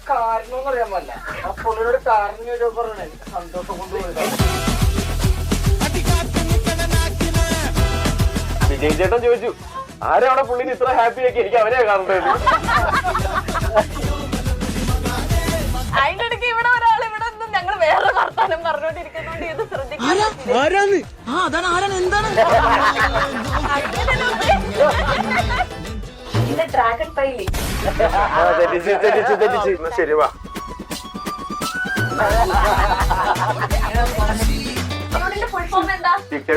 കാരണം അറിയാൻ പറ്റില്ല. ആ പുള്ളിയോട് കാരണം ചോദിച്ചാൽ പറയണേ സന്തോഷം കൊണ്ടുപോയി. വിജയ് ചേട്ടൻ ചോദിച്ചു ആരാണ് പുള്ളിന് ഇത്ര ഹാപ്പി ആക്കി? എനിക്ക് അവനെയാ കാണേണ്ടത്. അതിന്റെ ഇടയ്ക്ക് ഇവിടെ ഒരാൾ ഇവിടെ ഞങ്ങൾ വേറെ വർത്താനം പറഞ്ഞോണ്ടിരിക്കുന്നോണ്ട് ഇത് ശ്രദ്ധിക്കാൻ ഡ്രാഗൺ പൈലി. ശരി വാ.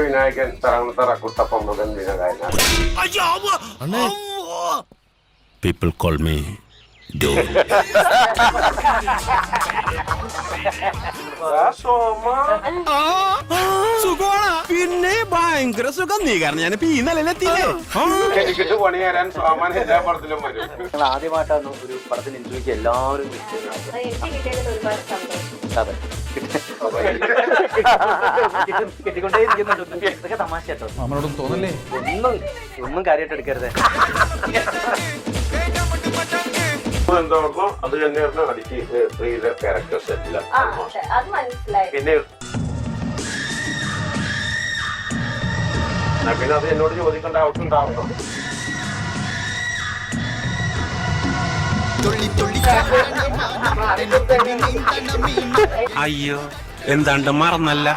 വിനായകൻ തറങ്ങത്തറ കുട്ടപ്പം മുതൽ Vinayakan. People call me Dole. പിന്നെ ഭയങ്കര സുഖം. നീ കാരണം ഞാനിപ്പോ ഈ നിലയിലെത്തിയില്ലേ. എനിക്കിട്ട് പണി തരാൻ സോമാൻ എല്ലാ പടത്തിലും വരും. ഞങ്ങൾ ആദ്യമായിട്ടാണ് ഒരു പടത്തിന് ഇന്റർവ്യൂക്ക് എല്ലാവരും കിട്ടിക്കൊണ്ടേയിരിക്കുന്നുണ്ട്. ഇതൊക്കെ തമാശ കേട്ടോ. നമ്മളോടൊന്നും തോന്നല്ലേ? ഒന്നും കാര്യമായിട്ട് എടുക്കരുത്. എന്തോർക്കും അത് തന്നെയായിരുന്നു അടിക്ക് സ്ത്രീയുടെ ക്യാരക്ടേഴ്സ് എല്ലാം. അത് മനസ്സിലായി. പിന്നെ പിന്നെ അത് എന്നോട് ചോദിക്കേണ്ട ആവശ്യമുണ്ടാവണം. അയ്യോ എന്താണ്ട് മറന്നല്ല.